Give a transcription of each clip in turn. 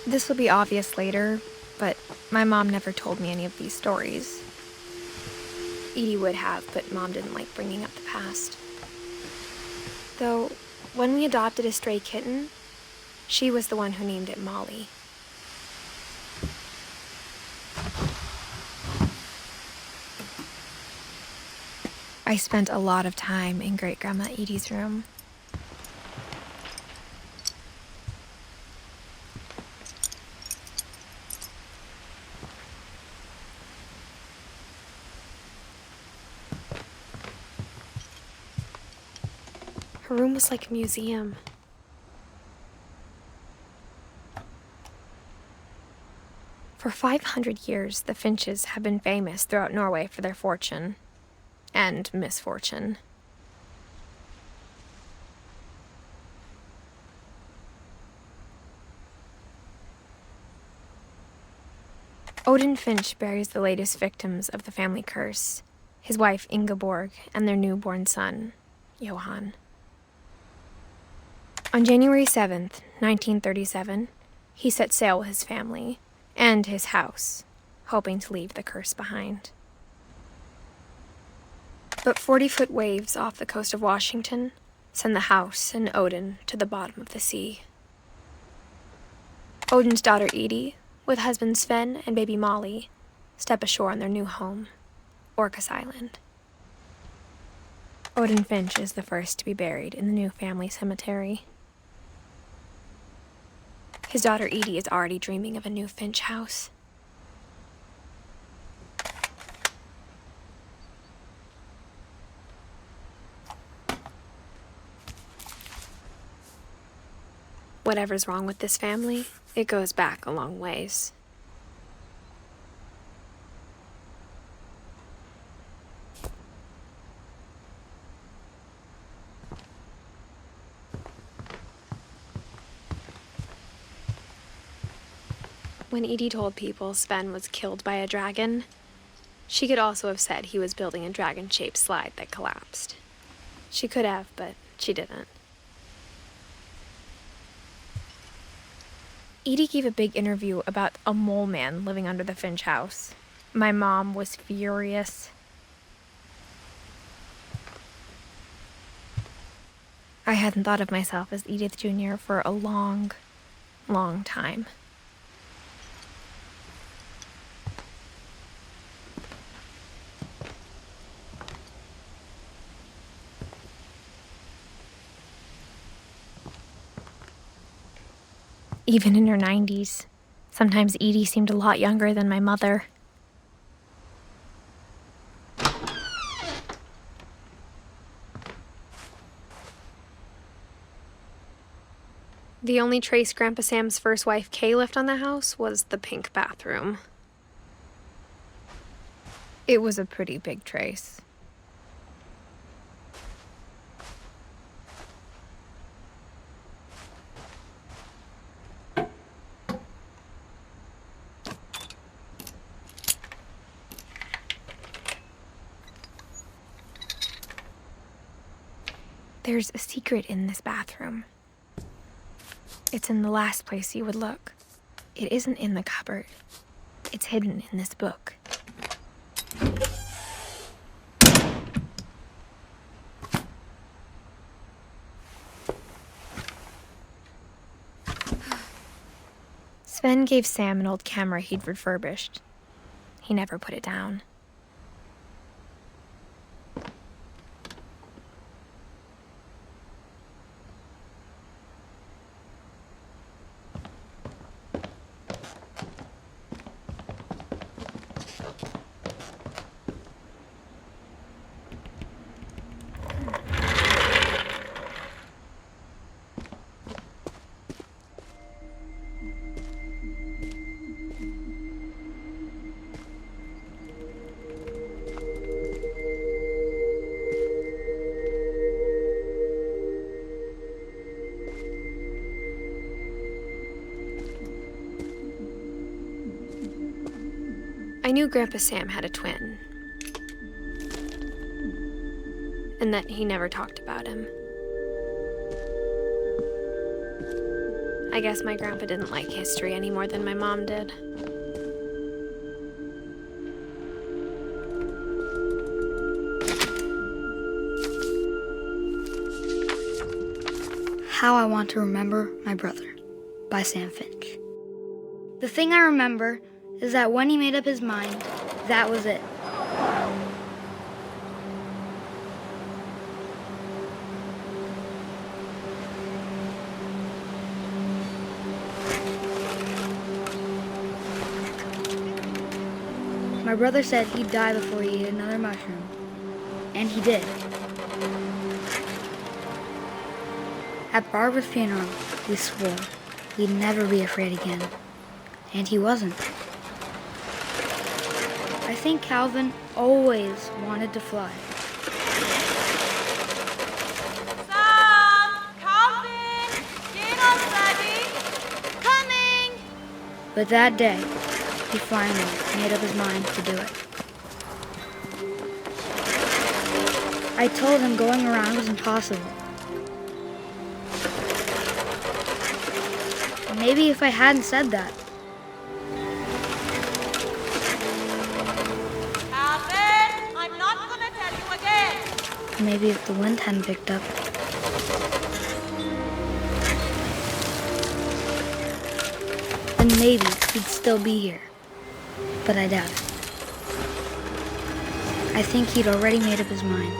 This will be obvious later, but my mom never told me any of these stories. Edie would have, but Mom didn't like bringing up the past. Though, when we adopted a stray kitten, she was the one who named it Molly. I spent a lot of time in Great-Grandma Edie's room. Her room was like a museum. For 500 years, the Finches have been famous throughout Norway for their fortune and misfortune. Odin Finch buries the latest victims of the family curse, his wife Ingeborg and their newborn son, Johan. On January 7th, 1937, he set sail with his family and his house, hoping to leave the curse behind. But 40-foot waves off the coast of Washington send the house and Odin to the bottom of the sea. Odin's daughter Edie, with husband Sven and baby Molly, step ashore on their new home, Orcas Island. Odin Finch is the first to be buried in the new family cemetery. His daughter Edie is already dreaming of a new Finch house. Whatever's wrong with this family, it goes back a long ways. When Edie told people Sven was killed by a dragon, she could also have said he was building a dragon-shaped slide that collapsed. She could have, but she didn't. Edie gave a big interview about a mole man living under the Finch house. My mom was furious. I hadn't thought of myself as Edith Jr. for a long, long time. Even in her 90s, sometimes Edie seemed a lot younger than my mother. The only trace Grandpa Sam's first wife Kay left on the house was the pink bathroom. It was a pretty big trace. There's a secret in this bathroom. It's in the last place you would look. It isn't in the cupboard. It's hidden in this book. Sven gave Sam an old camera he'd refurbished. He never put it down. I knew Grandpa Sam had a twin, and that he never talked about him. I guess my grandpa didn't like history any more than my mom did. How I Want to Remember My Brother by Sam Finch. The thing I remember is that when he made up his mind, that was it. My brother said he'd die before he ate another mushroom. And he did. At Barbara's funeral, we swore we'd never be afraid again. And he wasn't. I think Calvin always wanted to fly. Sam! Calvin! Dinner's ready! Coming! But that day, he finally made up his mind to do it. I told him going around was impossible. Maybe if I hadn't said that. Calvin, I'm not gonna tell you again. Maybe if the wind hadn't picked up. Then maybe he'd still be here. But I doubt it. I think he'd already made up his mind.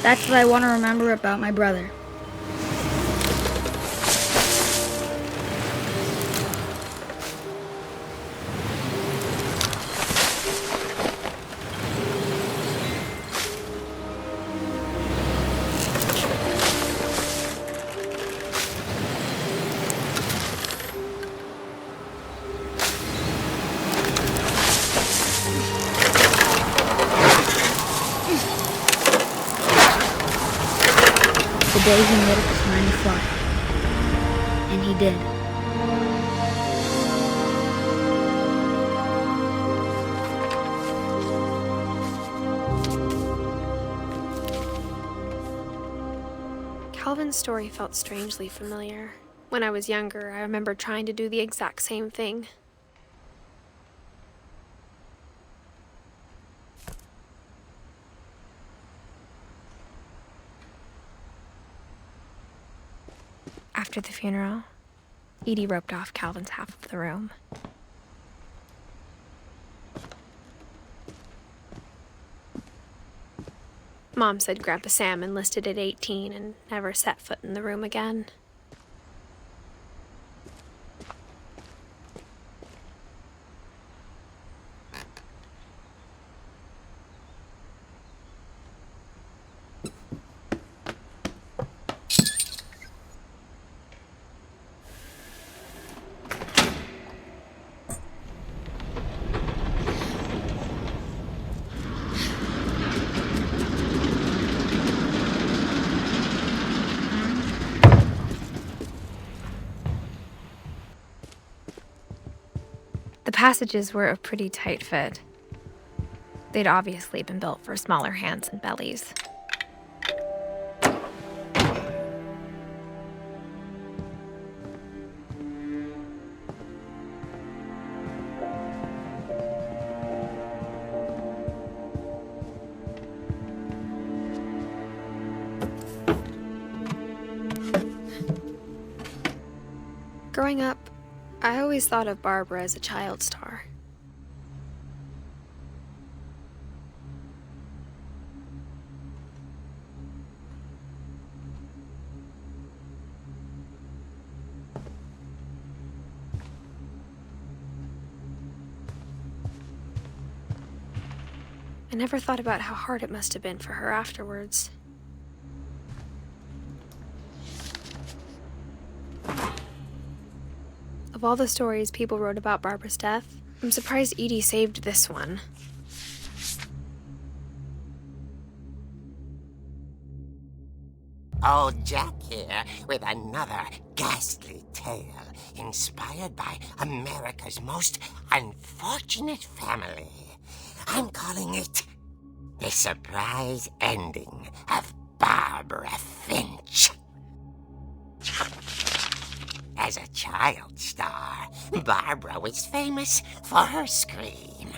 That's what I want to remember about my brother. The day he made up his mind to fly. And he did. Calvin's story felt strangely familiar. When I was younger, I remember trying to do the exact same thing. After the funeral, Edie roped off Calvin's half of the room. Mom said Grandpa Sam enlisted at 18 and never set foot in the room again. The passages were a pretty tight fit. They'd obviously been built for smaller hands and bellies. Growing up, I always thought of Barbara as a child star. I never thought about how hard it must have been for her afterwards. Of all the stories people wrote about Barbara's death, I'm surprised Edie saved this one. Old Jack here with another ghastly tale inspired by America's most unfortunate family. I'm calling it The Surprise Ending of Barbara. Barbara Finch. As a child star, Barbara was famous for her scream.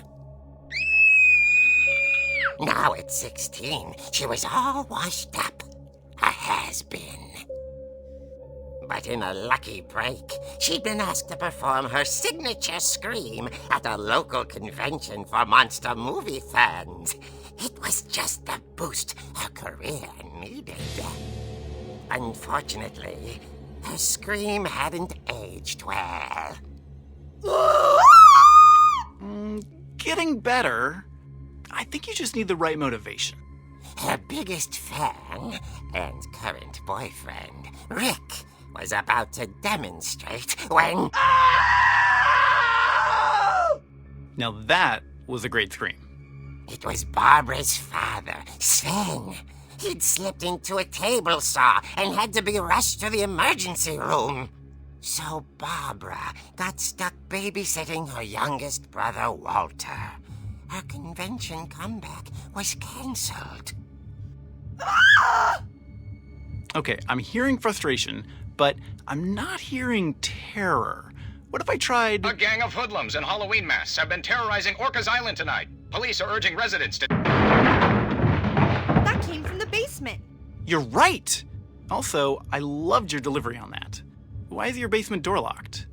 Now at 16, she was all washed up, a has-been. But in a lucky break, she'd been asked to perform her signature scream at a local convention for monster movie fans. It was just the boost her career needed. Unfortunately, her scream hadn't aged well. Getting better. I think you just need the right motivation. Her biggest fan and current boyfriend, Rick, was about to demonstrate when... Now that was a great scream. It was Barbara's father, Sven. He'd slipped into a table saw and had to be rushed to the emergency room. So Barbara got stuck babysitting her youngest brother, Walter. Her convention comeback was cancelled. Okay, I'm hearing frustration, but I'm not hearing terror. What if I tried... A gang of hoodlums in Halloween masks have been terrorizing Orcas Island tonight. Police are urging residents to... That came from the basement. You're right! Also, I loved your delivery on that. Why is your basement door locked?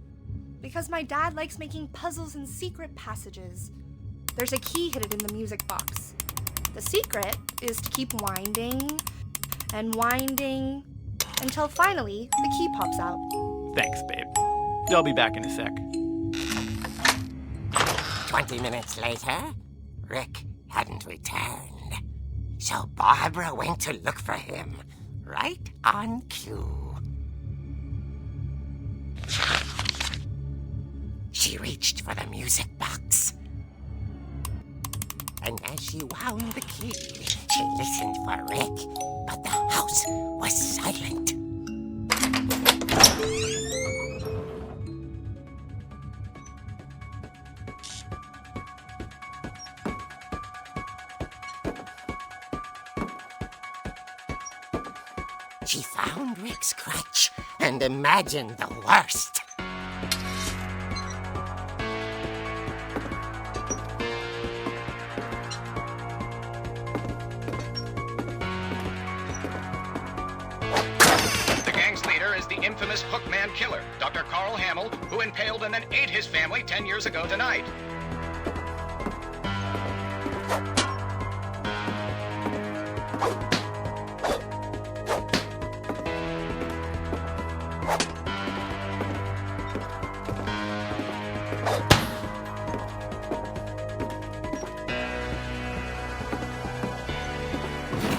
Because my dad likes making puzzles and secret passages. There's a key hidden in the music box. The secret is to keep winding and winding until finally the key pops out. Thanks, babe. I'll be back in a sec. 20 minutes later, Rick hadn't returned. So Barbara went to look for him, right on cue. She reached for the music box. And as she wound the key, she listened for Rick, but the house was silent. She found Rick's crutch and imagined the worst. The gang's leader is the infamous Hookman killer, Dr. Carl Hamill, who impaled and then ate his family 10 years ago tonight.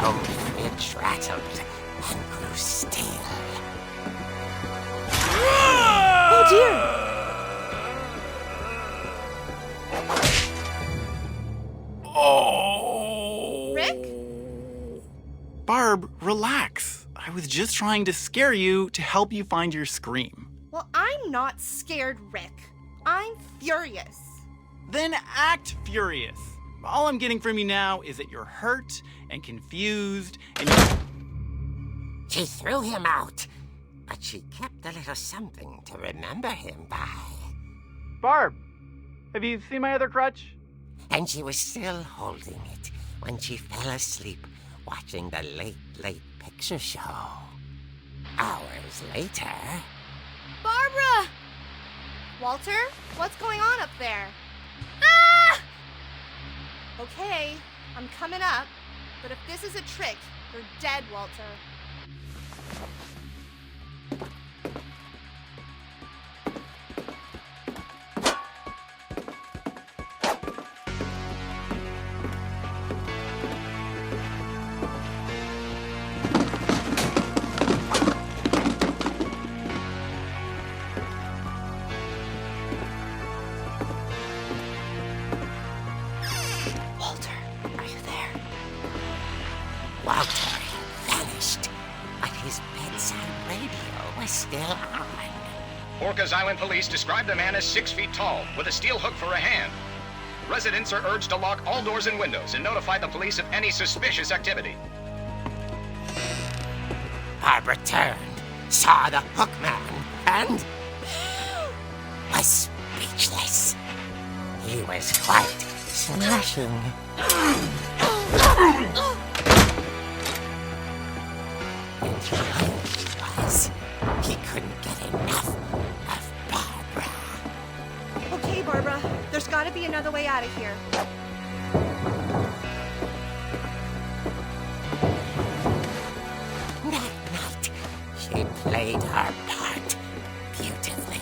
Old Finch rattled and grew still. Oh dear! Oh! Rick? Barb, relax. I was just trying to scare you to help you find your scream. Well, I'm not scared, Rick. I'm furious. Then act furious. All I'm getting from you now is that you're hurt and confused and She threw him out, but she kept a little something to remember him by. Barb, have you seen my other crutch? And she was still holding it when she fell asleep watching the late picture show. Hours later... Barbara! Walter, what's going on up there? Ah! Okay, I'm coming up, but if this is a trick, you're dead, Walter. Walter, are you there? Walter had vanished, but his bedside radio was still on. Orcas Island police describe the man as 6 feet tall, with a steel hook for a hand. Residents are urged to lock all doors and windows and notify the police of any suspicious activity. Barbara turned, saw the hook man, and was speechless. He was quite smashing. And he was. He couldn't get enough of Barbara. Okay, Barbara, there's gotta be another way out of here. That night, she played her part beautifully.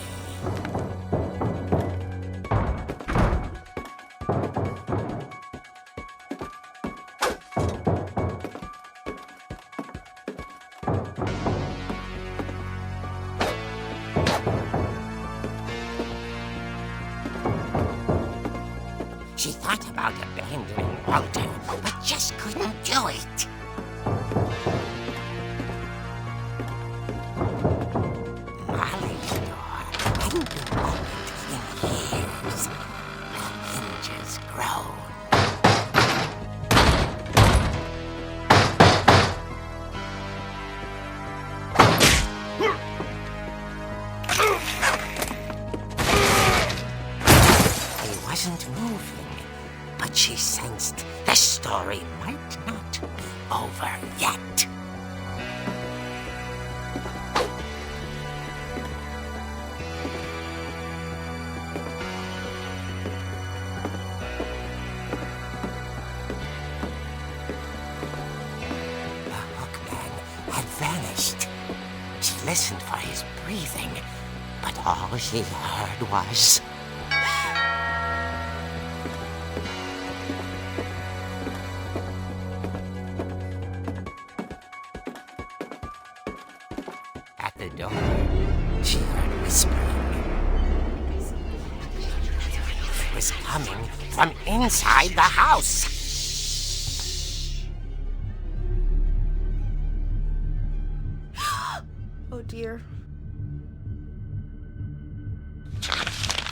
She thought about abandoning Walter, but just couldn't do it. Molly's door hadn't been opened in years. The hinges groaned. He wasn't moving, but she sensed the story might not be over yet. The hookman had vanished. She listened for his breathing, but all she heard was... At the door, she heard whispering. It was coming from inside the house. Oh dear.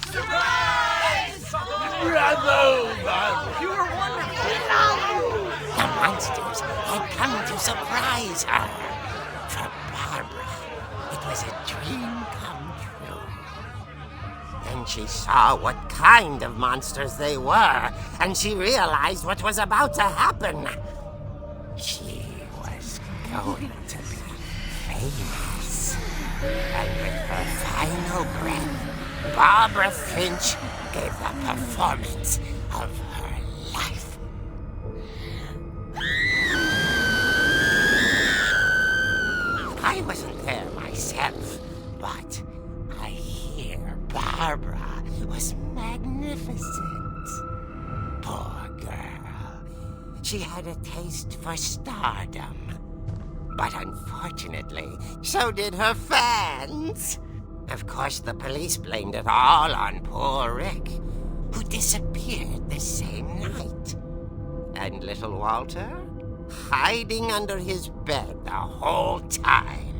The monsters had come to surprise her. For Barbara, it was a dream come true. Then she saw what kind of monsters they were, and she realized what was about to happen. She was going to be famous. And with her final breath, Barbara Finch gave the performance of her life. I wasn't there myself, but I hear Barbara was magnificent. Poor girl. She had a taste for stardom. But unfortunately, so did her fans. Of course, the police blamed it all on poor Rick, who disappeared the same night. And little Walter? Hiding under his bed the whole time.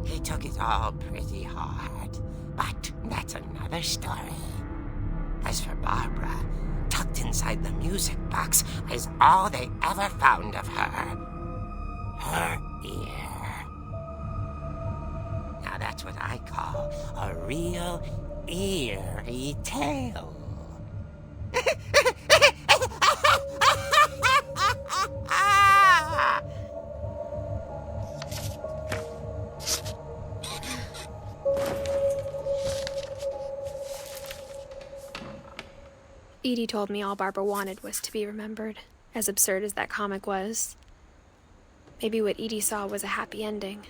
He took it all pretty hard, but that's another story. As for Barbara, tucked inside the music box is all they ever found of her. Her ear. Now that's what I call a real eerie tale. Edie told me all Barbara wanted was to be remembered, as absurd as that comic was. Maybe what Edie saw was a happy ending.